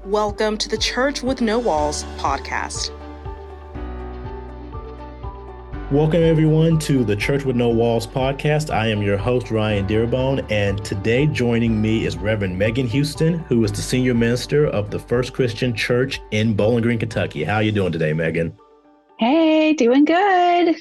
Welcome to the Church with No Walls podcast. Welcome, everyone, to the Church with No Walls podcast. I am your host, Ryan Dearbone, and today joining me is Reverend Megan Huston, who is the senior minister of the First Christian Church in Bowling Green, Kentucky. How are you doing today, Megan? Hey, doing good.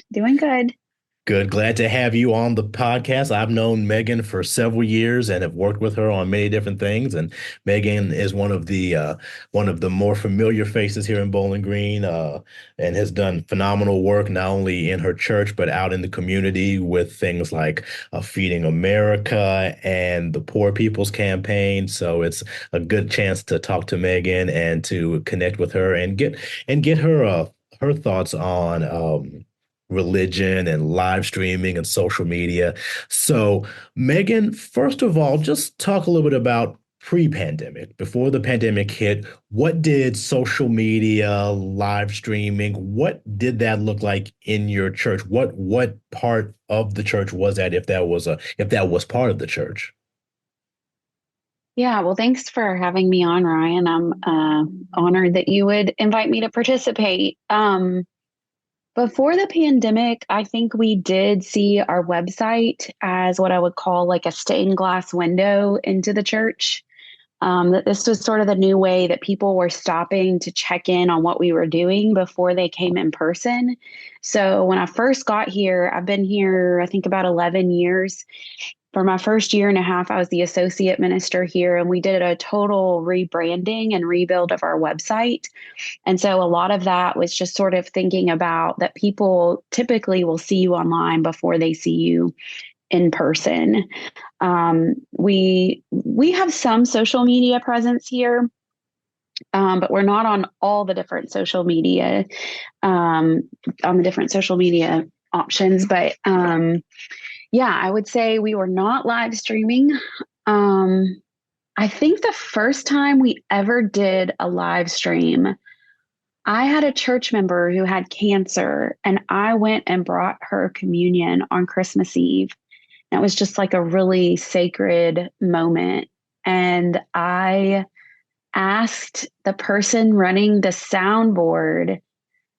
Good. Glad to have you on the podcast. I've known Megan for several years and have worked with her on many different things. And Megan is one of the more familiar faces here in Bowling Green, and has done phenomenal work not only in her church but out in the community with things like Feeding America and the Poor People's Campaign. So it's a good chance to talk to Megan and to connect with her and get her thoughts on religion and live streaming and social media. So, Megan, first of all, just talk a little bit about pre-pandemic, before the pandemic hit. What did social media, live streaming, what did that look like in your church? What part of the church was that, if that was part of the church? Yeah, well, thanks for having me on, Ryan. I'm honored that you would invite me to participate. Before the pandemic, I think we did see our website as what I would call like a stained glass window into the church. That this was sort of the new way that people were stopping to check in on what we were doing before they came in person. So when I first got here, I've been here, I think about 11 years. For my first year and a half, I was the associate minister here, and we did a total rebranding and rebuild of our website. And so a lot of that was just sort of thinking about that people typically will see you online before they see you in person. We have some social media presence here, but we're not on all the different social media, on the different social media options. But yeah, I would say we were not live streaming. I think the first time we ever did a live stream, I had a church member who had cancer, and I went and brought her communion on Christmas Eve. And it was just like a really sacred moment. And I asked the person running the soundboard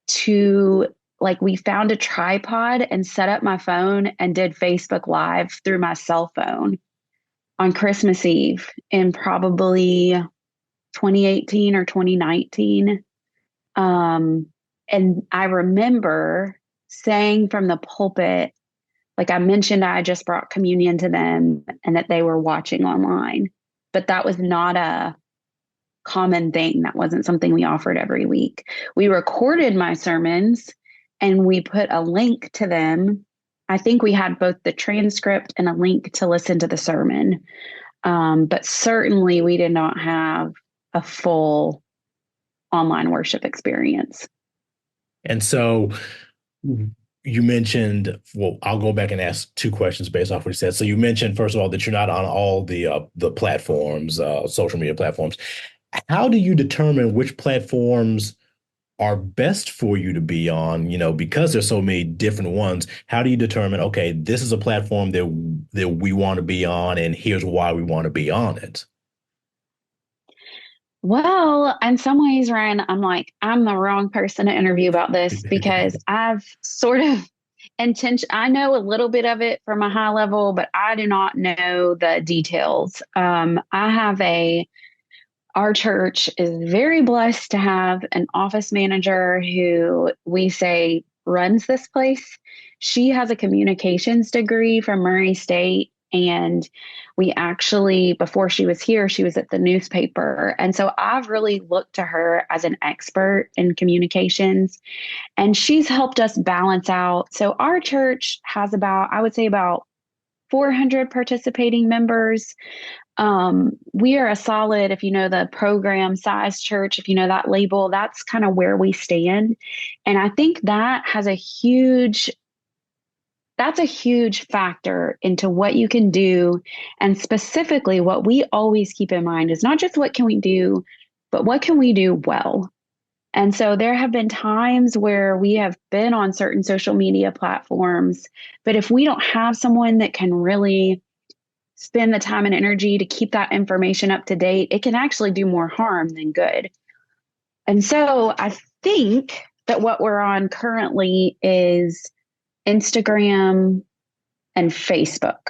to, like, we found a tripod and set up my phone and did Facebook Live through my cell phone on Christmas Eve in probably 2018 or 2019. And I remember saying from the pulpit, like I mentioned, I just brought communion to them and that they were watching online, but that was not a common thing. That wasn't something we offered every week. We recorded my sermons and we put a link to them. I think we had both the transcript and a link to listen to the sermon. But certainly we did not have a full online worship experience. And so you mentioned, well, I'll go back and ask two questions based off what you said. So you mentioned, first of all, that you're not on all the platforms, social media platforms. How do you determine which platforms are best for you to be on? Because there's so many different ones. How do you determine, okay, this is a platform that we want to be on, and here's why we want to be on it? Well, in some ways, Ryan, I'm the wrong person to interview about this because I've sort of I know a little bit of it from a high level, but I do not know the details. Our church is very blessed to have an office manager who we say runs this place. She has a communications degree from Murray State. And we actually, before she was here, she was at the newspaper. And so I've really looked to her as an expert in communications, and she's helped us balance out. So our church has I would say about 400 participating members. We are a solid, if you know the program size church, if you know that label, that's kind of where we stand. And I think that's a huge factor into what you can do. And specifically, what we always keep in mind is not just what can we do, but what can we do well. And so there have been times where we have been on certain social media platforms, but if we don't have someone that can really spend the time and energy to keep that information up to date, it can actually do more harm than good. And so I think that what we're on currently is Instagram and Facebook.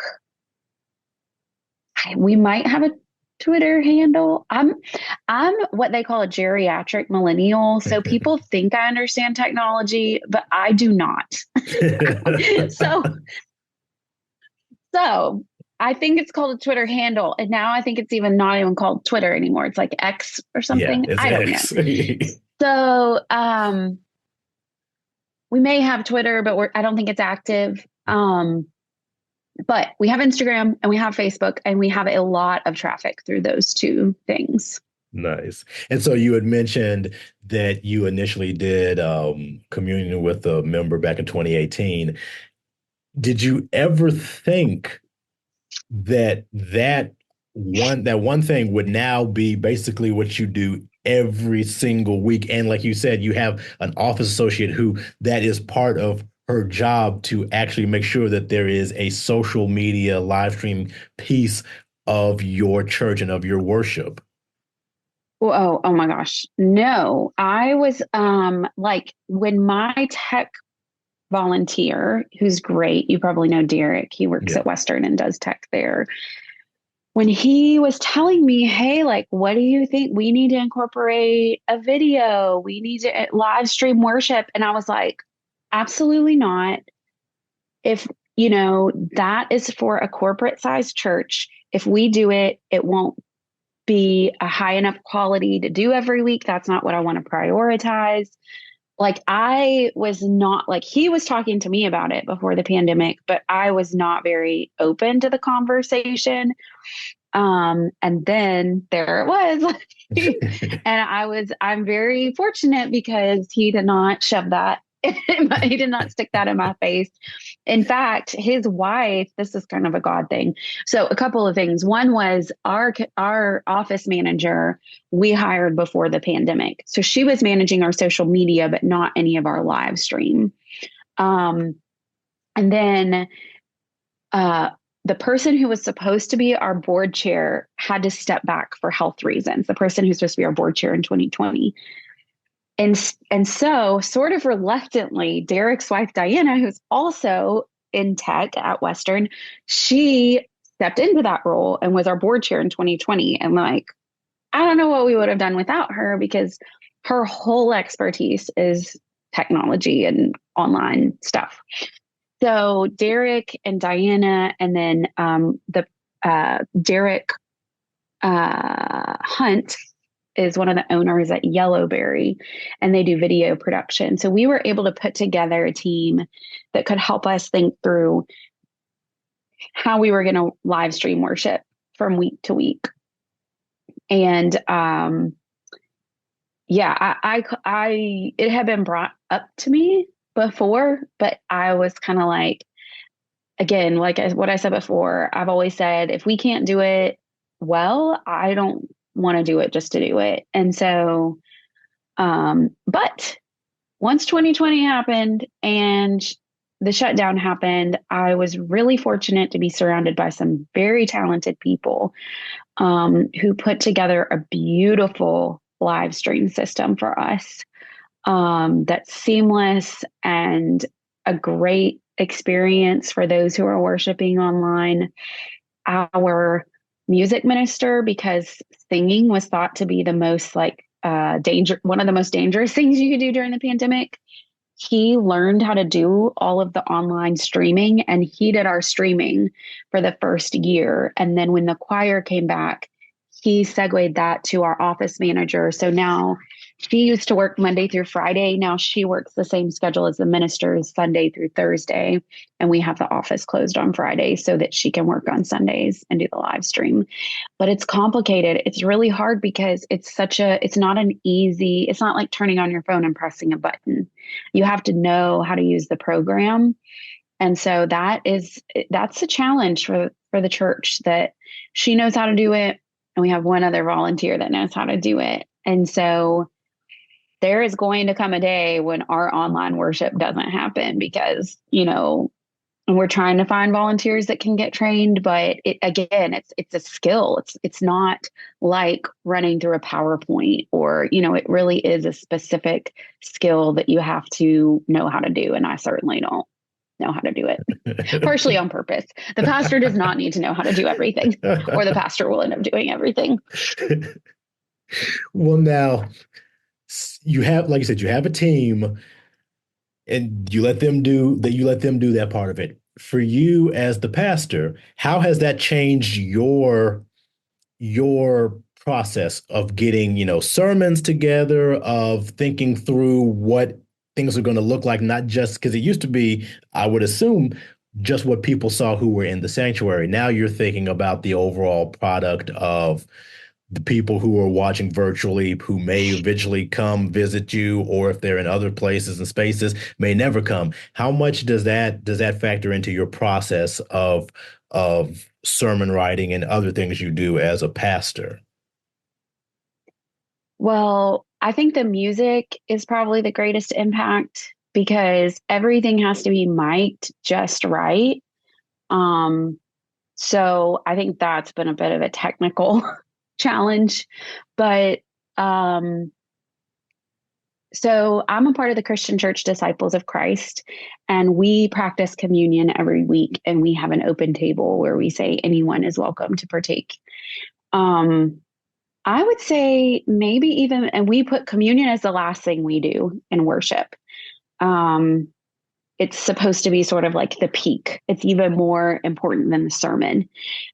We might have a Twitter handle. I'm what they call a geriatric millennial. So people think I understand technology, but I do not. So I think it's called a Twitter handle. And now I think it's not even called Twitter anymore. It's like X or something. Yeah, it's I don't X. know. So we may have Twitter, but I don't think it's active. But we have Instagram and we have Facebook, and we have a lot of traffic through those two things. Nice. And so you had mentioned that you initially did communion with a member back in 2018. Did you ever think that one thing would now be basically what you do every single week? And like you said, you have an office associate who that is part of her job to actually make sure that there is a social media live stream piece of your church and of your worship. Oh my gosh. No, I was like when my tech volunteer, who's great, you probably know Derek, he works at Western and does tech there. When he was telling me, hey, like, what do you think? We need to incorporate a video. We need to live stream worship. And I was like, absolutely not. If, that is for a corporate sized church. If we do it, it won't be a high enough quality to do every week. That's not what I want to prioritize. Like I was not like, he was talking to me about it before the pandemic, but I was not very open to the conversation. And then there it was. And I'm very fortunate because he did not shove that. He did not stick that in my face. In fact, his wife, this is kind of a God thing. So a couple of things. One was our office manager we hired before the pandemic. So she was managing our social media, but not any of our live stream. And then the person who was supposed to be our board chair had to step back for health reasons. The person who's supposed to be our board chair in 2020. And so sort of reluctantly, Derek's wife, Diana, who's also in tech at Western, she stepped into that role and was our board chair in 2020. And like, I don't know what we would have done without her because her whole expertise is technology and online stuff. So Derek and Diana, and then Derek Hunt is one of the owners at Yellowberry, and they do video production. So we were able to put together a team that could help us think through how we were going to live stream worship from week to week. And it had been brought up to me before, but I was kind of like, again, like what I said before, I've always said, if we can't do it well, I don't want to do it just to do it. And so, but once 2020 happened and the shutdown happened, I was really fortunate to be surrounded by some very talented people who put together a beautiful live stream system for us that's seamless and a great experience for those who are worshiping online. Our music minister, because singing was thought to be the most one of the most dangerous things you could do during the pandemic. He learned how to do all of the online streaming, and he did our streaming for the first year. And then when the choir came back, he segued that to our office manager. So now she used to work Monday through Friday. Now she works the same schedule as the ministers, Sunday through Thursday. And we have the office closed on Friday so that she can work on Sundays and do the live stream. But it's complicated. It's really hard because it's not like turning on your phone and pressing a button. You have to know how to use the program. And so that's a challenge for the church, that she knows how to do it. And we have one other volunteer that knows how to do it. And so there is going to come a day when our online worship doesn't happen because, And we're trying to find volunteers that can get trained, but it's a skill. It's not like running through a PowerPoint, or, it really is a specific skill that you have to know how to do. And I certainly don't know how to do it, partially on purpose. The pastor does not need to know how to do everything, or the pastor will end up doing everything. Well, now you have, like you said, you have a team, and you let them do that. You let them do that part of it. For you as the pastor, how has that changed your process of getting, sermons together, of thinking through what things are going to look like, not just because it used to be, I would assume, just what people saw who were in the sanctuary. Now you're thinking about the overall product of the people who are watching virtually, who may eventually come visit you, or if they're in other places and spaces, may never come. How much does that factor into your process of sermon writing and other things you do as a pastor? Well, I think the music is probably the greatest impact, because everything has to be mic'd just right. So I think that's been a bit of a technical challenge, but so I'm a part of the Christian Church Disciples of Christ, and we practice communion every week, and we have an open table where we say anyone is welcome to partake. I would say maybe even, and we put communion as the last thing we do in worship. It's supposed to be sort of like the peak. It's even more important than the sermon.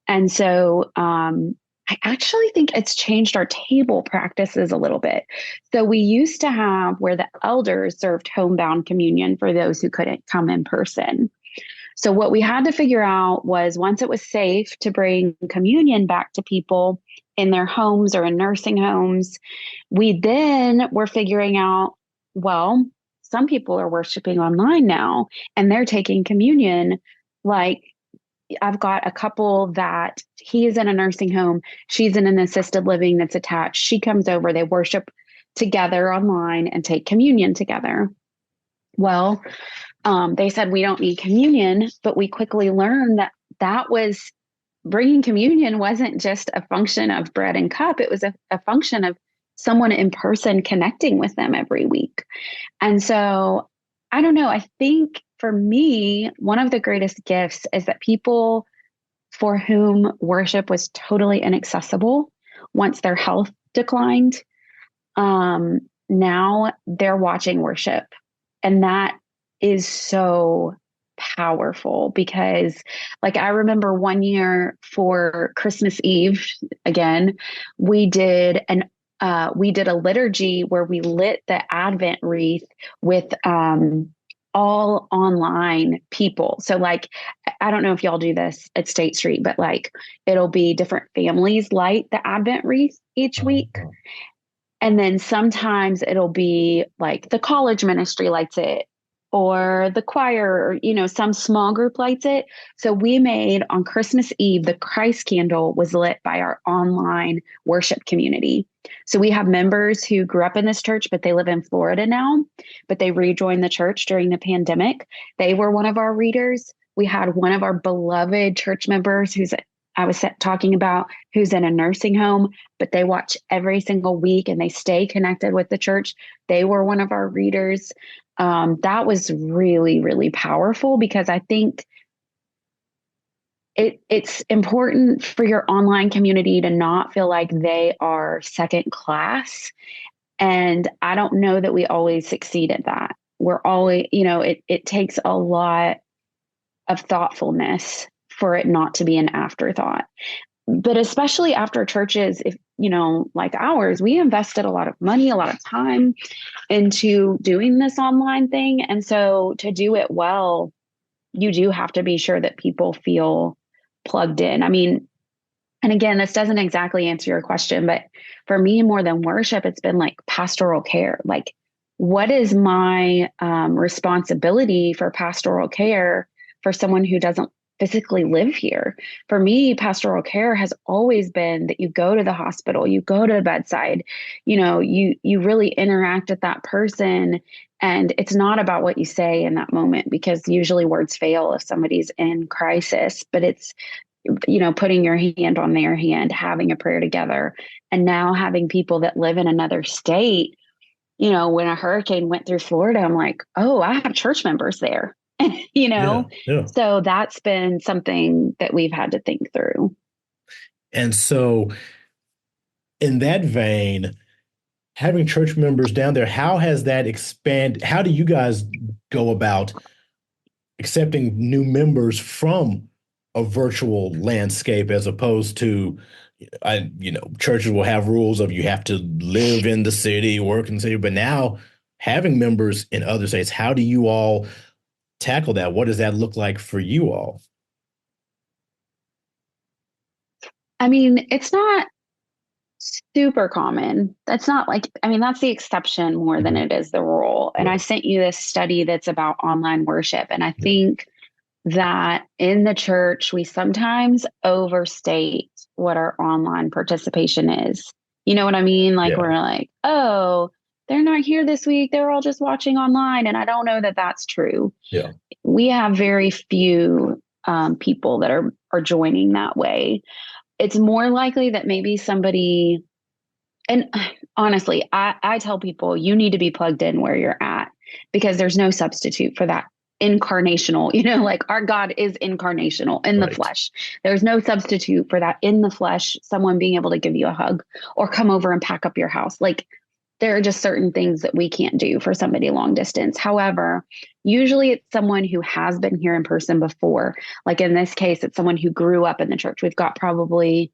And so I actually think it's changed our table practices a little bit. So we used to have where the elders served homebound communion for those who couldn't come in person. So what we had to figure out was, once it was safe to bring communion back to people in their homes or in nursing homes, we then were figuring out, well, some people are worshiping online now, and they're taking communion. Like, I've got a couple that he is in a nursing home, she's in an assisted living that's attached. She comes over, they worship together online and take communion together. Well, they said we don't need communion, but we quickly learned that was bringing communion wasn't just a function of bread and cup. It was a function of someone in person connecting with them every week. And so I don't know. I think for me, one of the greatest gifts is that people for whom worship was totally inaccessible once their health declined, now they're watching worship. And that is so powerful, because, like, I remember one year for Christmas Eve, again, we did a liturgy where we lit the Advent wreath with all online people. So, like, I don't know if y'all do this at State Street, but like, it'll be different families light the Advent wreath each week. And then sometimes it'll be like the college ministry lights it, or the choir, or, some small group lights it. So we made, on Christmas Eve, the Christ candle was lit by our online worship community. So we have members who grew up in this church, but they live in Florida now, but they rejoined the church during the pandemic. They were one of our readers. We had one of our beloved church members I was talking about, who's in a nursing home, but they watch every single week and they stay connected with the church. They were one of our readers. That was really, really powerful, because I think it's important for your online community to not feel like they are second class. And I don't know that we always succeed at that. We're always, it takes a lot of thoughtfulness for it not to be an afterthought. But especially after churches, if, like ours, we invested a lot of money, a lot of time into doing this online thing. And so to do it well, you do have to be sure that people feel plugged in. I mean, and again, this doesn't exactly answer your question, but for me, more than worship, it's been like pastoral care. Like, what is my responsibility for pastoral care for someone who doesn't physically live here. For me, pastoral care has always been that you go to the hospital, you go to the bedside, you really interact with that person. And it's not about what you say in that moment, because usually words fail if somebody's in crisis, but it's, putting your hand on their hand, having a prayer together. And now having people that live in another state, when a hurricane went through Florida, I'm like, oh, I have church members there, Yeah, yeah. So that's been something that we've had to think through. And so in that vein, having church members down there, how has that expanded? How do you guys go about accepting new members from a virtual landscape as opposed to, churches will have rules of you have to live in the city, work in the city, but now having members in other states, how do you all tackle that? What does that look like for you all? I mean, it's not super common. That's not like, that's the exception more than it is the rule. And I sent you this study that's about online worship. And I think that in the church, we sometimes overstate what our online participation is. You know what I mean? Like, we're like, oh, they're not here this week. They're all just watching online. And I don't know that that's true. Yeah. We have very few people that are joining that way. It's more likely that maybe somebody, and honestly, I tell people you need to be plugged in where you're at, because there's no substitute for that incarnational, like our God is incarnational in the flesh. There's no substitute for that in the flesh, someone being able to give you a hug or come over and pack up your house. Like, there are just certain things that we can't do for somebody long distance. However, usually it's someone who has been here in person before. Like in this case, it's someone who grew up in the church. We've got probably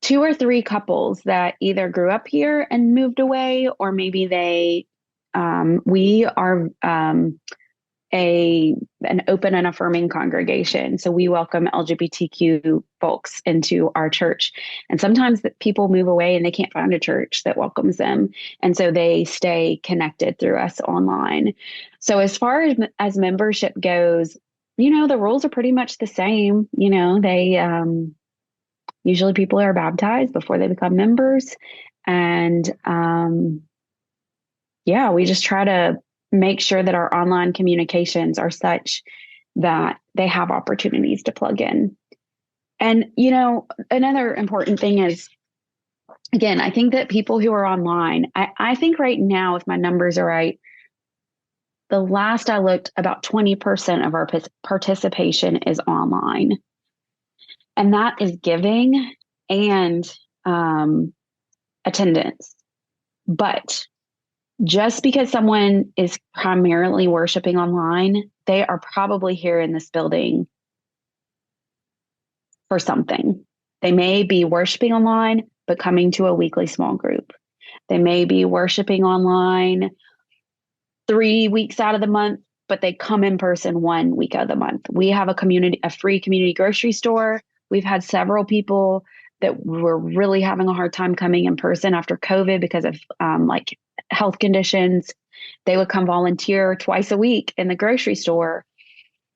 2 or 3 couples that either grew up here and moved away, or maybe we are an open and affirming congregation. So we welcome LGBTQ folks into our church. And sometimes people move away and they can't find a church that welcomes them. And so they stay connected through us online. So as far as membership goes, the rules are pretty much the same. They usually people are baptized before they become members. And we just try to make sure that our online communications are such that they have opportunities to plug in. And, another important thing is, again, I think that people who are online, I think right now, if my numbers are right, the last I looked, about 20% of our participation is online. And that is giving and attendance. But just because someone is primarily worshiping online, they are probably here in this building for something. They may be worshiping online, but coming to a weekly small group. They may be worshiping online 3 weeks out of the month, but they come in person 1 week of the month. We have a free community grocery store. We've had several people that were really having a hard time coming in person after COVID because of health conditions. They would come volunteer twice a week in the grocery store,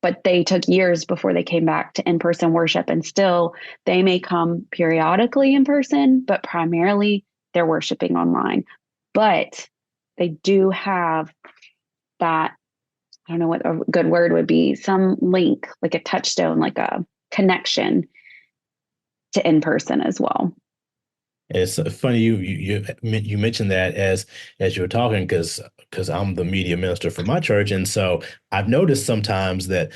but they took years before they came back to in-person worship. And still, they may come periodically in person, but primarily they're worshiping online. But they do have that, I don't know what a good word would be, some link, like a touchstone, like a connection to in-person as well. It's funny you mentioned that as you were talking, because I'm the media minister for my church, and so I've noticed sometimes that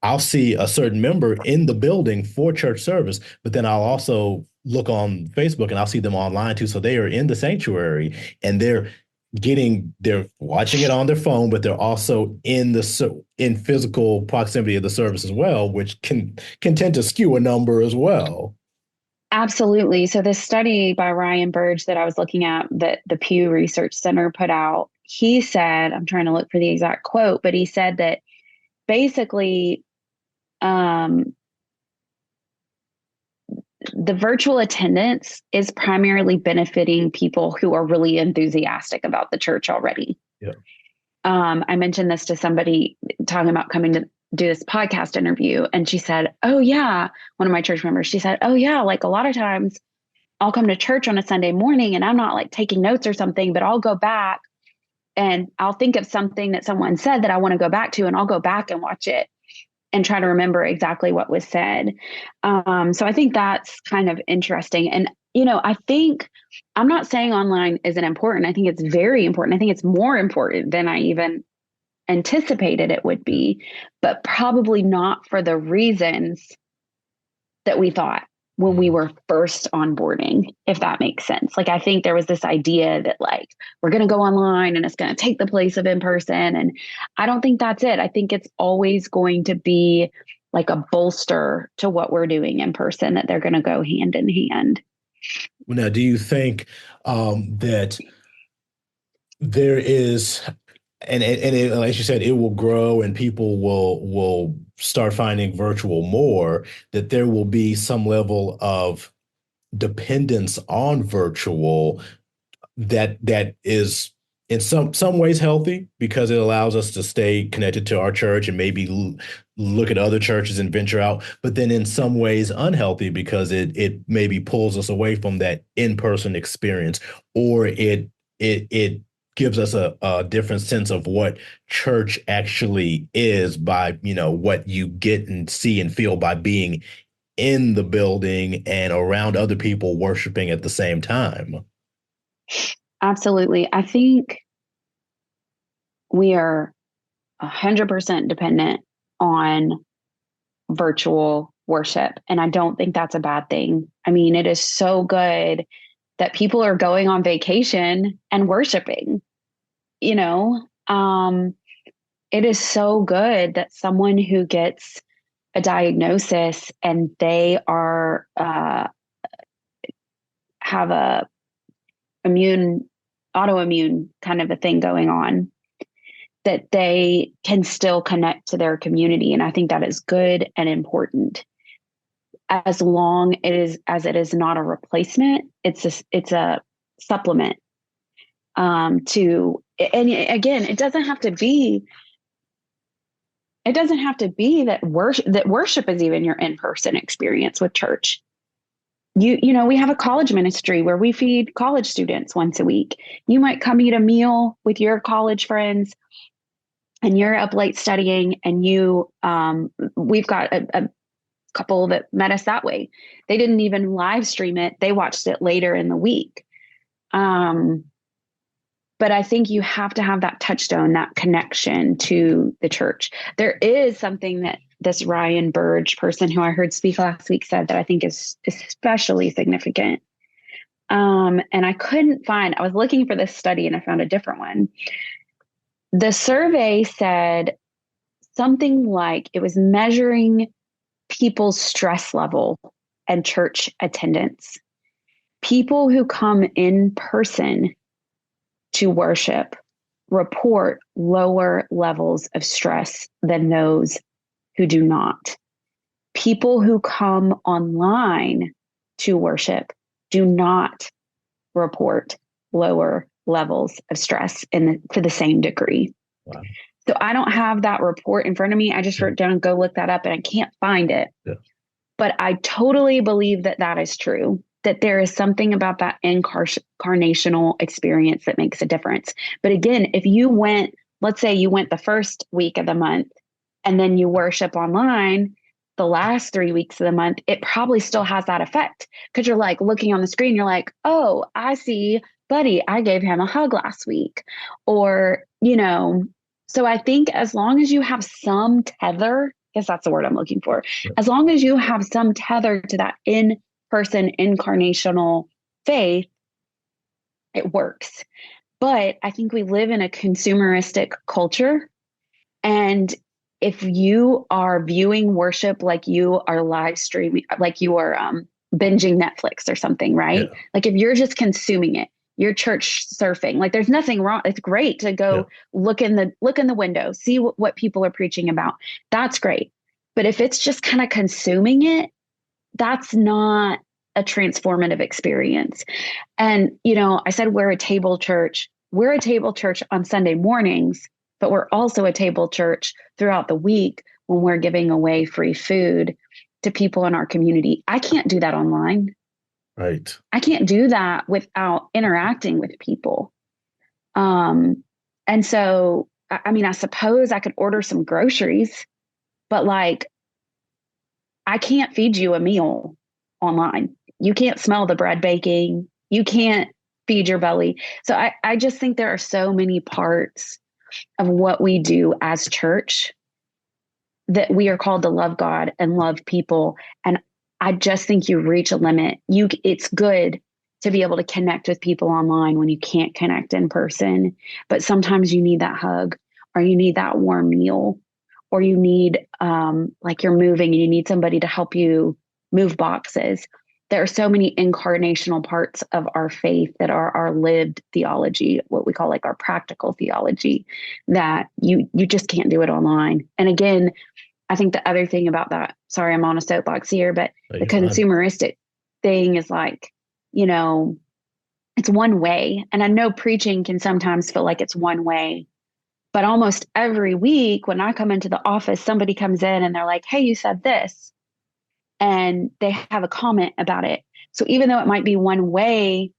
I'll see a certain member in the building for church service, but then I'll also look on Facebook and I'll see them online too. So they are in the sanctuary and they're watching it on their phone, but they're also in physical proximity of the service as well, which can tend to skew a number as well. Absolutely. So this study by Ryan Burge that I was looking at, that the Pew Research Center put out, he said, I'm trying to look for the exact quote, but he said that basically the virtual attendance is primarily benefiting people who are really enthusiastic about the church already. Yeah. I mentioned this to somebody talking about coming do this podcast interview. And she said, oh yeah, one of my church members, she said, oh yeah, like a lot of times I'll come to church on a Sunday morning and I'm not like taking notes or something, but I'll go back and I'll think of something that someone said that I want to go back to, and I'll go back and watch it and try to remember exactly what was said. So I think that's kind of interesting. And, I think, I'm not saying online isn't important. I think it's very important. I think it's more important than I even anticipated it would be, but probably not for the reasons that we thought when we were first onboarding, if that makes sense. Like, I think there was this idea that like, we're going to go online and it's going to take the place of in person. And I don't think that's it. I think it's always going to be like a bolster to what we're doing in person, that they're going to go hand in hand. Now, do you think that there is, and it, like you said, it will grow and people will start finding virtual more, that there will be some level of dependence on virtual that is in some ways healthy, because it allows us to stay connected to our church and maybe look at other churches and venture out, but then in some ways unhealthy, because it maybe pulls us away from that in-person experience, or it gives us a different sense of what church actually is by, what you get and see and feel by being in the building and around other people worshiping at the same time. Absolutely. I think we are 100% dependent on virtual worship. And I don't think that's a bad thing. I mean, it is so good that people are going on vacation and worshiping, it is so good that someone who gets a diagnosis and they are, have a autoimmune kind of a thing going on, that they can still connect to their community. And I think that is good and important, as long as it is not a replacement. It's a supplement to, and again, it doesn't have to be that worship is even your in-person experience with church. We have a college ministry where we feed college students once a week. You might come eat a meal with your college friends and you're up late studying, and we've got a couple that met us that way. They didn't even live stream it. They watched it later in the week. But I think you have to have that touchstone, that connection to the church. There is something that this Ryan Burge person who I heard speak last week said that I think is especially significant. And I was looking for this study and I found a different one. The survey said something like it was measuring people's stress level and church attendance. People who come in person to worship report lower levels of stress than those who do not. People who come online to worship do not report lower levels of stress to the same degree. Wow. So I don't have that report in front of me. I just wrote down, go look that up, and I can't find it. Yeah. But I totally believe that is true, that there is something about that incarnational experience that makes a difference. But again, if you went, let's say you went the first week of the month and then you worship online the last 3 weeks of the month, it probably still has that effect, because you're like looking on the screen, you're like, oh, I see, buddy, I gave him a hug last week. Or, so I think as long as you have some tether, I guess that's the word I'm looking for, as long as you have some tether to that in-person incarnational faith, it works. But I think we live in a consumeristic culture. And if you are viewing worship like you are live streaming, like you are binging Netflix or something, right? Yeah. Like if you're just consuming it, you're church surfing, like there's nothing wrong. It's great to go look in the window, see what people are preaching about. That's great. But if it's just kind of consuming it, that's not a transformative experience. And, I said, we're a table church. We're a table church on Sunday mornings, but we're also a table church throughout the week when we're giving away free food to people in our community. I can't do that online. Right. I can't do that without interacting with people. And so, I mean, I suppose I could order some groceries, but like, I can't feed you a meal online. You can't smell the bread baking. You can't feed your belly. So I just think there are so many parts of what we do as church that we are called to love God and love people. And I just think you reach a limit. It's good to be able to connect with people online when you can't connect in person, but sometimes you need that hug, or you need that warm meal, or you need, like you're moving and you need somebody to help you move boxes. There are so many incarnational parts of our faith that are our lived theology, what we call like our practical theology, that you just can't do it online. And again, I think the other thing about that, sorry, I'm on a soapbox here, but the consumeristic thing is like, you know, it's one way. And I know preaching can sometimes feel like it's one way, but almost every week when I come into the office, somebody comes in and they're like, hey, you said this, and they have a comment about it. So even though it might be one way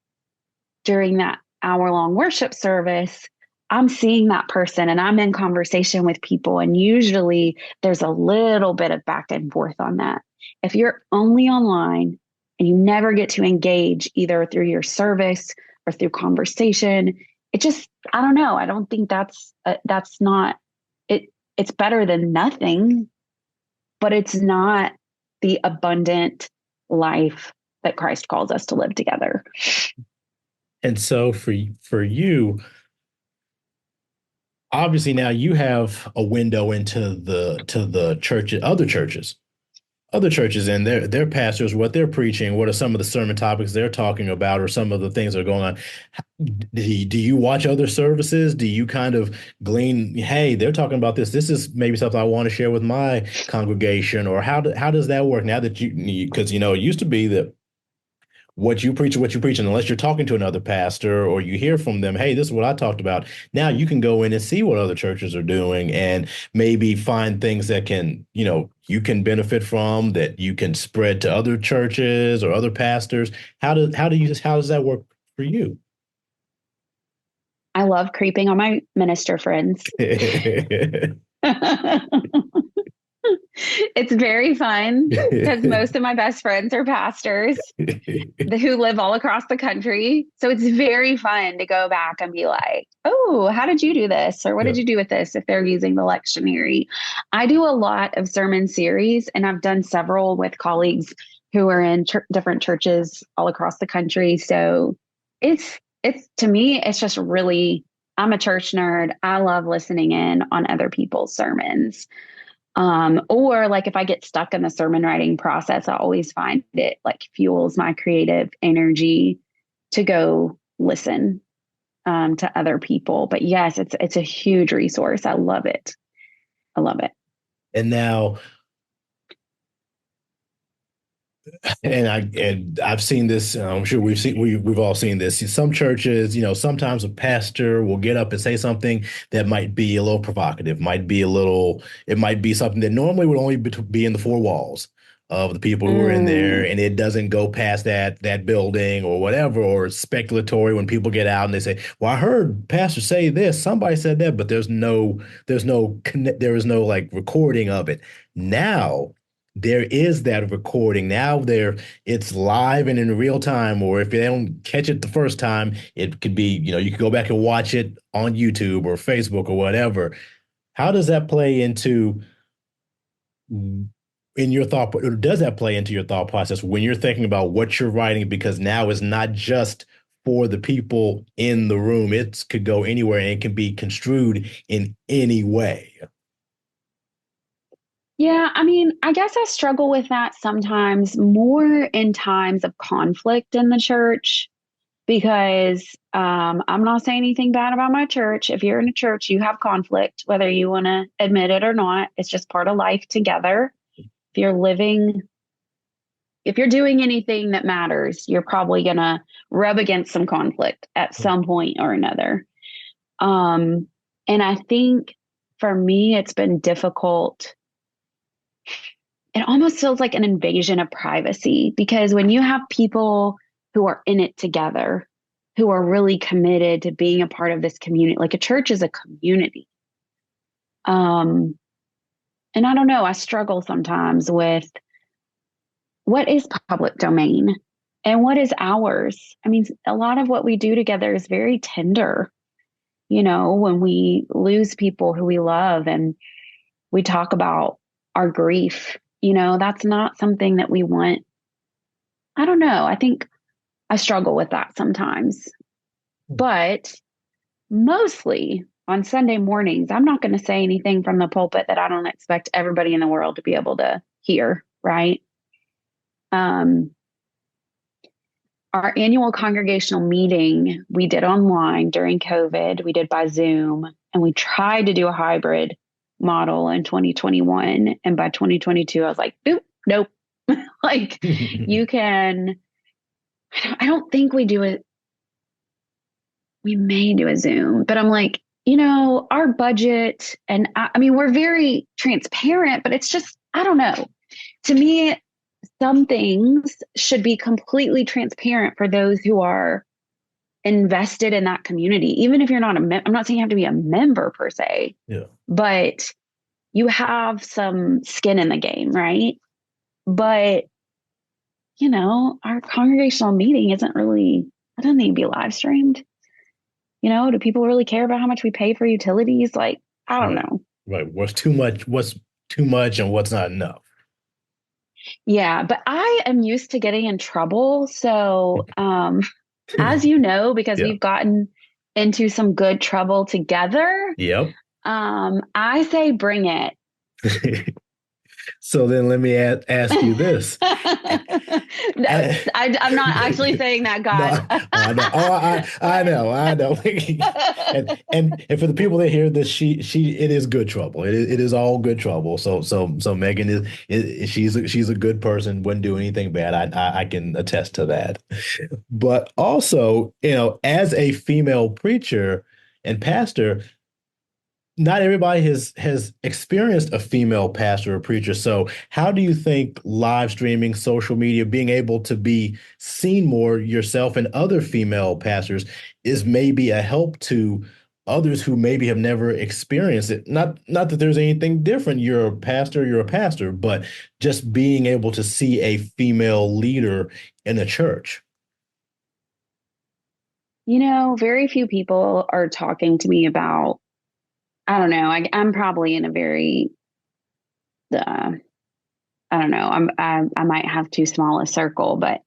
during that hour-long worship service, I'm seeing that person and I'm in conversation with people. And usually there's a little bit of back and forth on that. If you're only online and you never get to engage either through your service or through conversation, it just, I don't know. I don't think that's not it. It's better than nothing, but it's not the abundant life that Christ calls us to live together. And so for you, obviously now you have a window into the church, other churches and their pastors, what they're preaching, what are some of the sermon topics they're talking about, or some of the things that are going on. Do you watch other services? Do you kind of glean, hey, they're talking about this. This is maybe something I want to share with my congregation, or how does that work now that because, it used to be that what you preach, and unless you're talking to another pastor or you hear from them, hey, this is what I talked about. Now you can go in and see what other churches are doing and maybe find things that can, you can benefit from, that you can spread to other churches or other pastors. How does that work for you? I love creeping on my minister friends. It's very fun because most of my best friends are pastors who live all across the country. So it's very fun to go back and be like, oh, how did you do this? Or what did you do with this? If they're using the lectionary. I do a lot of sermon series, and I've done several with colleagues who are in different churches all across the country. So it's to me, it's just really, I'm a church nerd. I love listening in on other people's sermons. Or like if I get stuck in the sermon writing process, I always find it like fuels my creative energy to go listen to other people. But yes, it's a huge resource. I love it. I love it. And now, and I've seen this. I'm sure we've all seen this. Some churches, sometimes a pastor will get up and say something that might be a little provocative, it might be something that normally would only be in the four walls of the people who are in there, and it doesn't go past that building or whatever, or it's speculatory when people get out and they say, well, I heard pastor say this, somebody said that, but there is no like recording of it. Now there is that recording. Now it's live and in real time, or if they don't catch it the first time, it could be, you could go back and watch it on YouTube or Facebook or whatever. How does that play into does that play into your thought process when you're thinking about what you're writing? Because now it's not just for the people in the room. It could go anywhere and it can be construed in any way. Yeah, I mean, I guess I struggle with that sometimes more in times of conflict in the church, because I'm not saying anything bad about my church. If you're in a church, you have conflict, whether you want to admit it or not. It's just part of life together. If you're doing anything that matters, you're probably going to rub against some conflict at some point or another. And I think for me, it's been difficult it almost feels like an invasion of privacy, because when you have people who are in it together, who are really committed to being a part of this community, like a church is a community. And I don't know, I struggle sometimes with what is public domain and what is ours. I mean, a lot of what we do together is very tender, when we lose people who we love and we talk about our grief, that's not something that we want. I don't know. I think I struggle with that sometimes, but mostly on Sunday mornings, I'm not going to say anything from the pulpit that I don't expect everybody in the world to be able to hear, right? Our annual congregational meeting we did online during COVID. We did by Zoom, and we tried to do a hybrid model in 2021. And by 2022, I was like, nope. Like you can, I don't think we do it. We may do a Zoom, but I'm like, our budget, and I mean, we're very transparent, but it's just, I don't know. To me, some things should be completely transparent for those who are invested in that community. Even if you're not I'm not saying you have to be a member per se, but you have some skin in the game, right? But, our congregational meeting I don't think it'd be live streamed. Do people really care about how much we pay for utilities? Like, I don't know. Right. What's too much and what's not enough. Yeah, but I am used to getting in trouble. So, as you know, because we've gotten into some good trouble together. Yep. I say bring it. So then let me ask you this. I'm not actually saying that, God. No, I know. I know. and for the people that hear this, it is good trouble. It is all good trouble. So Megan she's a good person. Wouldn't do anything bad. I can attest to that. But also, as a female preacher and pastor, not everybody has experienced a female pastor or preacher. So how do you think live streaming, social media, being able to be seen more yourself and other female pastors is maybe a help to others who maybe have never experienced it? Not that there's anything different. You're a pastor, but just being able to see a female leader in a church. Very few people are talking to me about, I don't know. I'm probably in a very, I don't know. I might have too small a circle, but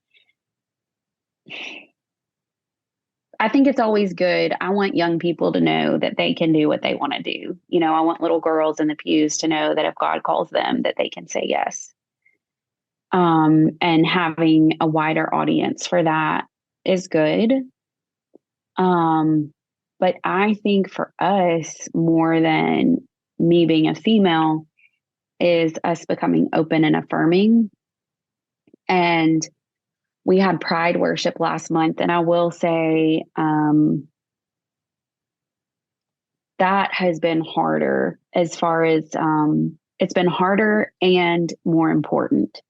I think it's always good. I want young people to know that they can do what they want to do. I want little girls in the pews to know that if God calls them, that they can say yes. And having a wider audience for that is good. But I think for us, more than me being a female, is us becoming open and affirming. And we had Pride worship last month, and I will say that has been harder as far as it's been harder and more important,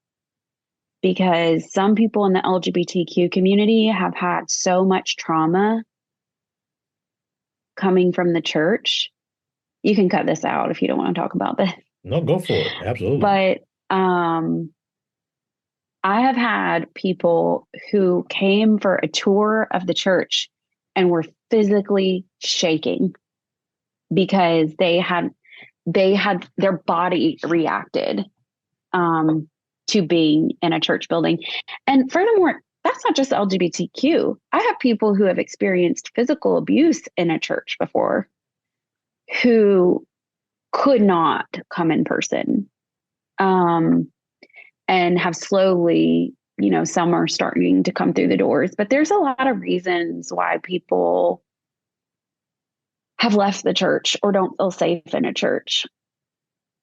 because some people in the LGBTQ community have had so much trauma coming from the church. You can cut this out if you don't want to talk about this. No, go for it. Absolutely. But I have had people who came for a tour of the church and were physically shaking because they had their body reacted to being in a church building. And furthermore, that's not just LGBTQ. I have people who have experienced physical abuse in a church before who could not come in person, and have slowly, some are starting to come through the doors. But there's a lot of reasons why people have left the church or don't feel safe in a church.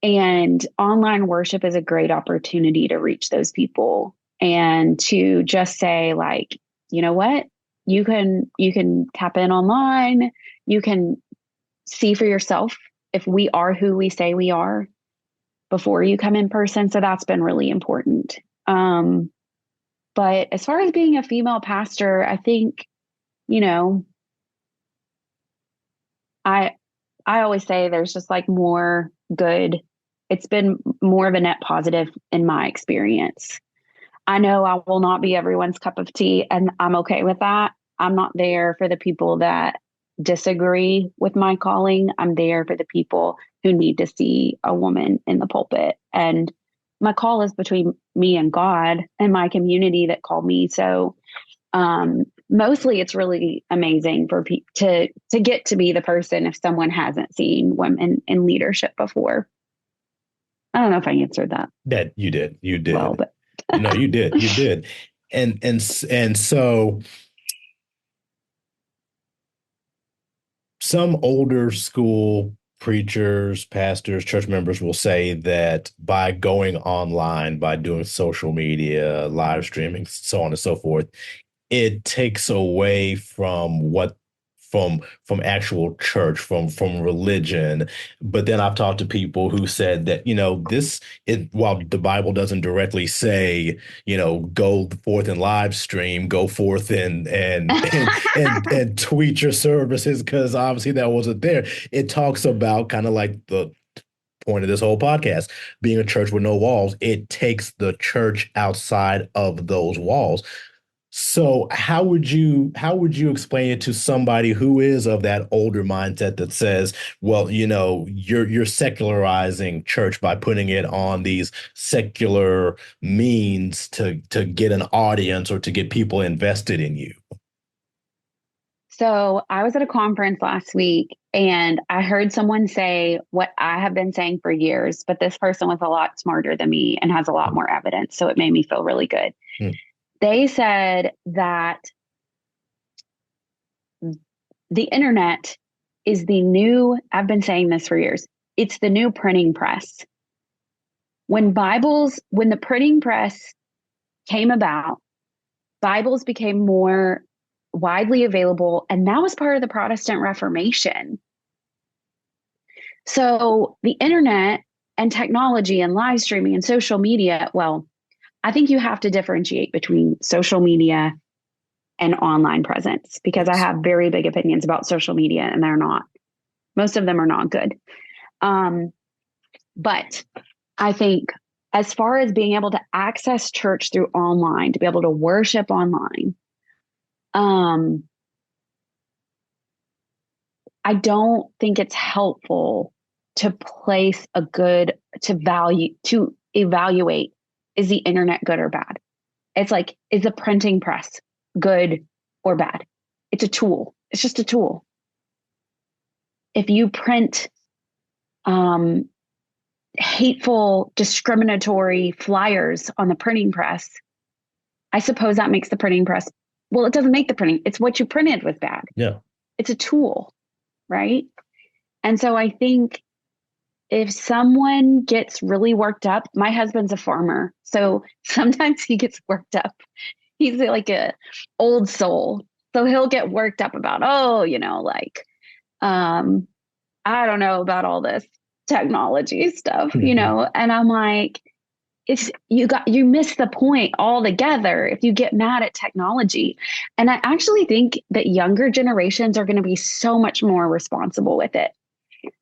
And online worship is a great opportunity to reach those people and to just say, like, you know what, you can tap in online. You can see for yourself if we are who we say we are. before you come in person. So that's been really important. But as far as being a female pastor, I think, you know, I always say there's just like more good. It's been more of a net positive in my experience. I know I will not be everyone's cup of tea, and I'm okay with that. I'm not there for the people that disagree with my calling. I'm there for the people who need to see a woman in the pulpit. And my call is between me and God and my community that called me. So mostly it's really amazing for people to get to be the person if someone hasn't seen women in leadership before. I don't know if I answered that. That you did. Well, but No, you did. And so some older school preachers, pastors, church members will say that by going online, by doing social media, live streaming, so on and so forth, it takes away from what from actual church, from religion. But then I've talked to people who said that, while the Bible doesn't directly say, go forth and live stream, go forth and tweet your services, because obviously that wasn't there. It talks about kind of like the point of this whole podcast, being a church with no walls. It takes the church outside of those walls. So how would you explain it to somebody who is of that older mindset that says, well, you're secularizing church by putting it on these secular means to get an audience or to get people invested in you? So I was at a conference last week and I heard someone say what I have been saying for years, but this person was a lot smarter than me and has a lot more evidence. So it made me feel really good. They said that the internet is the new, I've been saying this for years, it's the new printing press. When the printing press came about, Bibles became more widely available, and that was part of the Protestant Reformation. So the internet and technology and live streaming and social media, well, I think you have to differentiate between social media and online presence, because I have very big opinions about social media and most of them are not good. But I think as far as being able to access church through online, to be able to worship online, I don't think it's helpful to evaluate, is the internet good or bad? It's like, is the printing press good or bad? It's a tool. It's just a tool. If you print hateful, discriminatory flyers on the printing press, I suppose that makes the printing press, well, it doesn't make the printing. It's what you printed was bad. Yeah. It's a tool, right? And so I think if someone gets really worked up, my husband's a farmer, so sometimes he gets worked up. He's like a old soul. So he'll get worked up about, I don't know about all this technology stuff, and I'm like, you miss the point altogether if you get mad at technology. And I actually think that younger generations are going to be so much more responsible with it.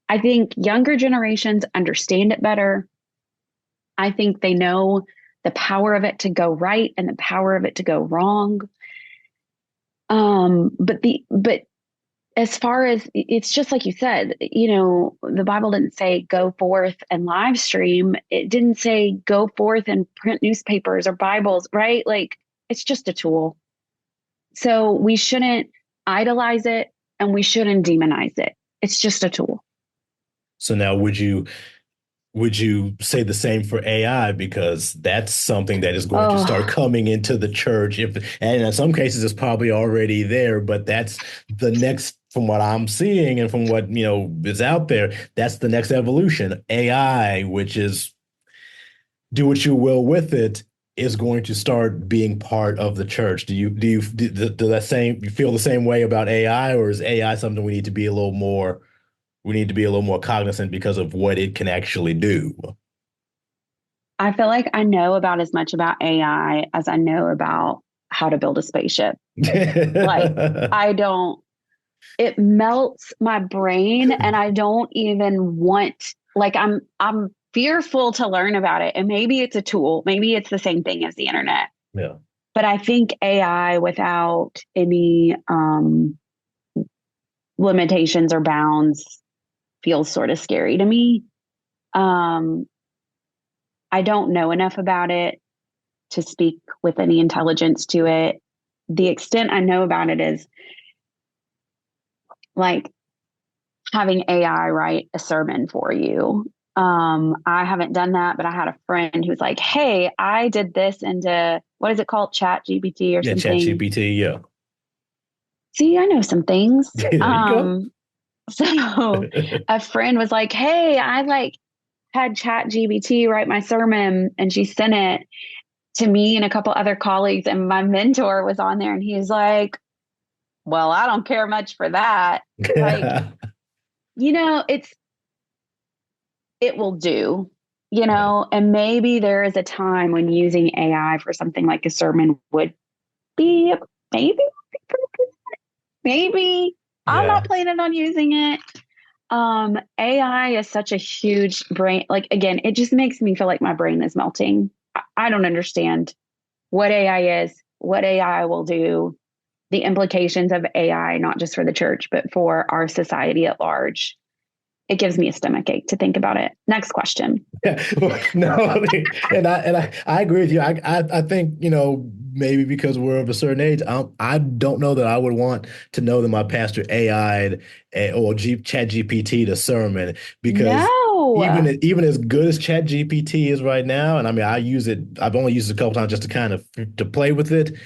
I think younger generations understand it better. I think they know the power of it to go right and the power of it to go wrong. But as far as, it's just like you said, the Bible didn't say go forth and live stream. It didn't say go forth and print newspapers or Bibles, right? Like, it's just a tool. So we shouldn't idolize it and we shouldn't demonize it. It's just a tool. So now would you say the same for AI? Because that's something that is going to start coming into the church. And in some cases it's probably already there, but that's the next, from what I'm seeing and from what, is out there, that's the next evolution. AI, which is do what you will with it, is going to start being part of the church. Do you feel the same way about AI, or is AI something we need to be a little more cognizant because of what it can actually do? I feel like I know about as much about AI as I know about how to build a spaceship. Like, I don't, it melts my brain and I don't even want, like, I'm fearful to learn about it. And maybe it's a tool, maybe it's the same thing as the internet. Yeah. But I think AI without any limitations or bounds feels sort of scary to me. Um, I don't know enough about it to speak with any intelligence to it. The extent I know about it is like having AI write a sermon for you. I haven't done that, but I had a friend who's like, "Hey, I did this into what is it called, Chat GPT or Yeah, Chat something." GPT. Yeah. See, I know some things. There you go. So a friend was like, "Hey, I like had Chat GPT write my sermon," and she sent it to me and a couple other colleagues, and my mentor was on there, and he was like, "Well, I don't care much for that." Like, it will do, Yeah. and maybe there is a time when using AI for something like a sermon would be maybe, maybe. I'm Yeah. not planning on using it. AI is such a huge brain. Like, again, it just makes me feel like my brain is melting. I don't understand what AI is, what AI will do, the implications of AI, not just for the church, but for our society at large. It gives me a stomach ache to think about it. Next question. Yeah. No, I mean, and I agree with you. I think, maybe because we're of a certain age, I don't know that I would want to know that my pastor AI'd or Chat GPT the sermon, because No. even as good as Chat GPT is right now, and I mean, I've only used it a couple times just to kind of to play with it.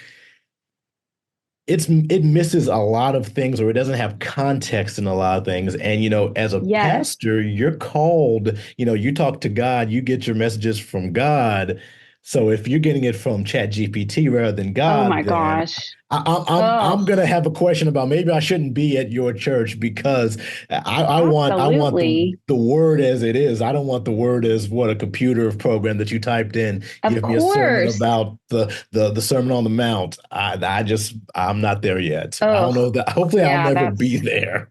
It misses a lot of things, or it doesn't have context in a lot of things. And as a Yes. pastor, you're called, you talk to God, you get your messages from God. So if you're getting it from Chat GPT rather than Oh God, my then gosh. I'm Oh, gonna have a question about, maybe I shouldn't be at your church, because I want absolutely. the word as it is. I don't want the word as what a computer program that you typed in. Of Give me a sermon course. about the Sermon on the Mount. I'm not there yet. I don't Oh, know that. Hopefully, I'll yeah, never be that's there.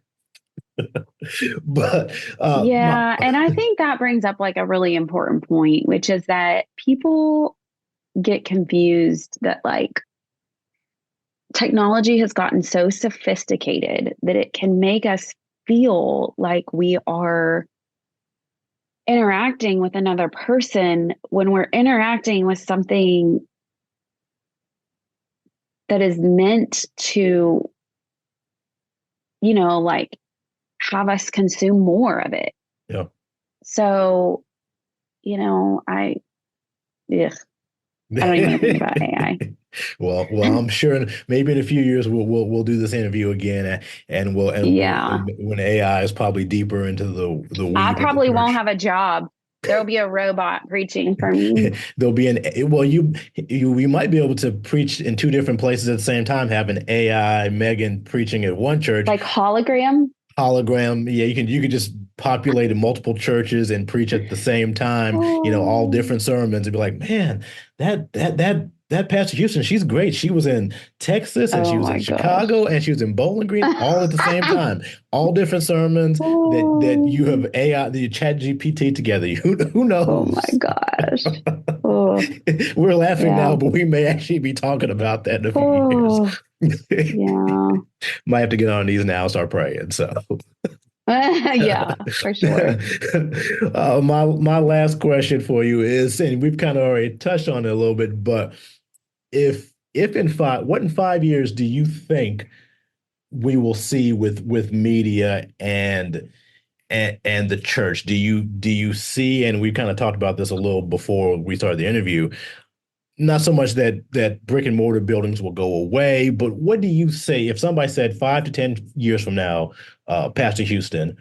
But yeah. And I think that brings up like a really important point, which is that people get confused that like technology has gotten so sophisticated that it can make us feel like we are interacting with another person when we're interacting with something that is meant to, like have us consume more of it. yeah. So, ugh, I don't even want to think about AI. Well, I'm sure maybe in a few years we'll do this interview again, and Yeah. when AI is probably deeper into the I weeds of the probably won't church. have a job. There'll be a robot preaching for me. There'll be you might be able to preach in two different places at the same time, have an AI Megan preaching at one church, Like hologram. hologram. Yeah, you can just populate in multiple churches and preach at the same time, all Oh, different sermons, and be like, man, that Pastor Houston, she's great. She was in Texas, and she oh was in my gosh. Chicago, and she was in Bowling Green, all at the same time. All different sermons that you Oh, have AI, the Chat GPT together. Who oh my knows? gosh. Oh, We're laughing yeah. now, but we may actually be talking about that in a few years. Oh, yeah. Might have to get on our knees now and start praying. So, Yeah, for sure. my last question for you is, and we've kind of already touched on it a little bit, but if in 5 years do you think we will see with media and the church? Do you see? And we kind of talked about this a little before we started the interview. Not so much that brick and mortar buildings will go away, but what do you say if somebody said 5 to 10 years from now, Pastor Houston,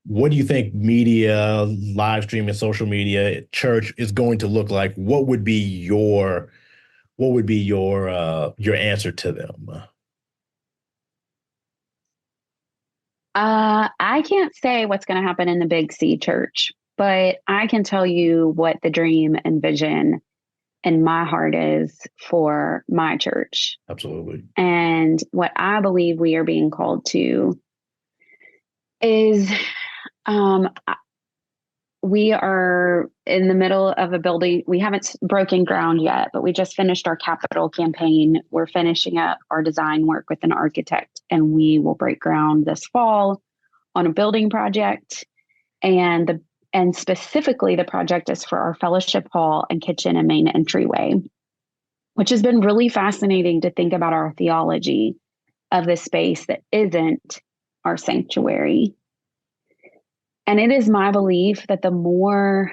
what do you think media, live streaming, social media, church is going to look like? What would be your answer to them? I can't say what's going to happen in the big C church, but I can tell you what the dream and vision in my heart is for my church. Absolutely. And what I believe we are being called to is we are in the middle of a building. We haven't broken ground yet, but we just finished our capital campaign. We're finishing up our design work with an architect, and we will break ground this fall on a building project. And specifically, the project is for our fellowship hall and kitchen and main entryway, which has been really fascinating to think about our theology of the space that isn't our sanctuary. And it is my belief that the more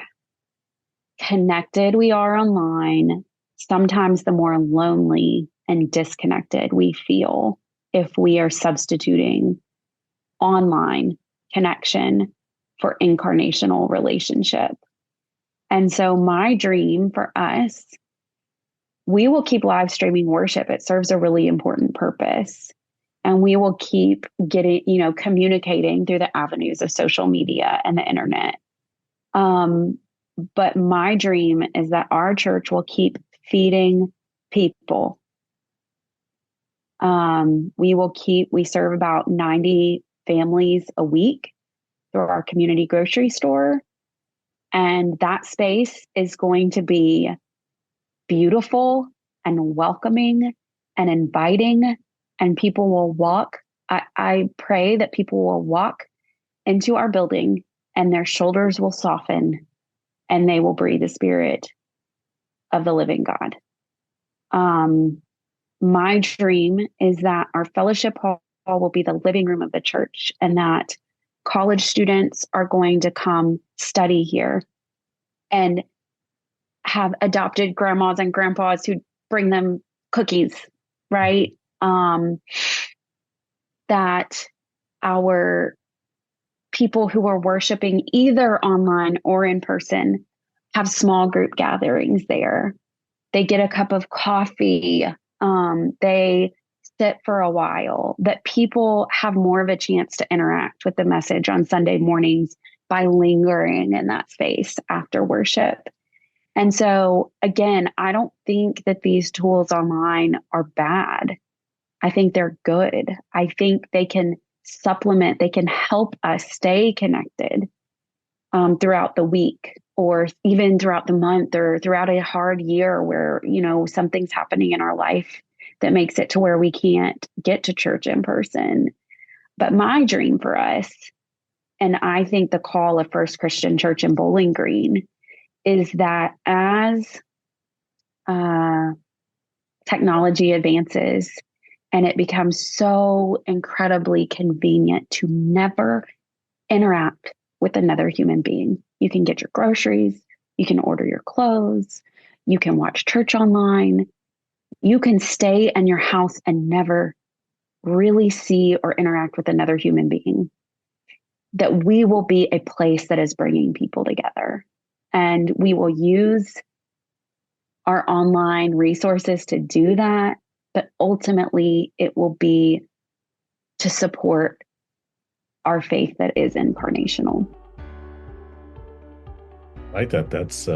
connected we are online, sometimes the more lonely and disconnected we feel if we are substituting online connection for incarnational relationship. And so my dream for us, we will keep live streaming worship. It serves a really important purpose. And we will keep communicating through the avenues of social media and the internet. But my dream is that our church will keep feeding people. We serve about 90 families a week through our community grocery store. And that space is going to be beautiful and welcoming and inviting. And people will walk. I pray that people will walk into our building and their shoulders will soften and they will breathe the spirit of the living God. My dream is that our fellowship hall will be the living room of the church, and that college students are going to come study here and have adopted grandmas and grandpas who bring them cookies, right? That our people who are worshiping either online or in person have small group gatherings there. They get a cup of coffee. They sit for a while, that people have more of a chance to interact with the message on Sunday mornings by lingering in that space after worship. And so, again, I don't think that these tools online are bad. I think they're good. I think they can supplement, they can help us stay connected throughout the week, or even throughout the month, or throughout a hard year where, something's happening in our life that makes it to where we can't get to church in person. But my dream for us, and I think the call of First Christian Church in Bowling Green, is that as technology advances and it becomes so incredibly convenient to never interact with another human being, you can get your groceries, you can order your clothes, you can watch church online, you can stay in your house and never really see or interact with another human being, that we will be a place that is bringing people together. And we will use our online resources to do that. But ultimately, it will be to support our faith that is incarnational. I like that. That's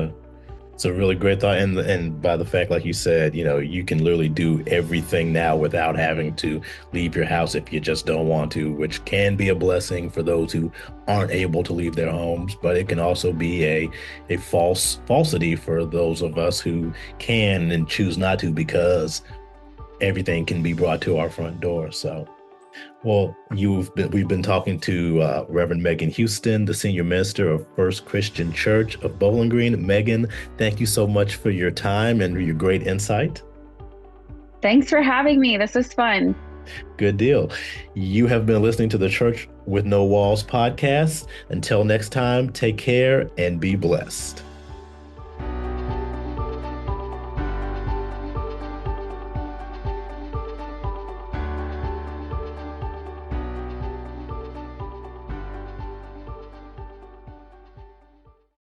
it's a really great thought. And by the fact, like you said, you can literally do everything now without having to leave your house if you just don't want to, which can be a blessing for those who aren't able to leave their homes. But it can also be a falsity for those of us who can and choose not to, because everything can be brought to our front door. So, well, we've been talking to Reverend Megan Huston, the senior minister of First Christian Church of Bowling Green. Megan, thank you so much for your time and your great insight. Thanks for having me. This is fun. Good deal. You have been listening to the Church with No Walls podcast. Until next time, take care and be blessed.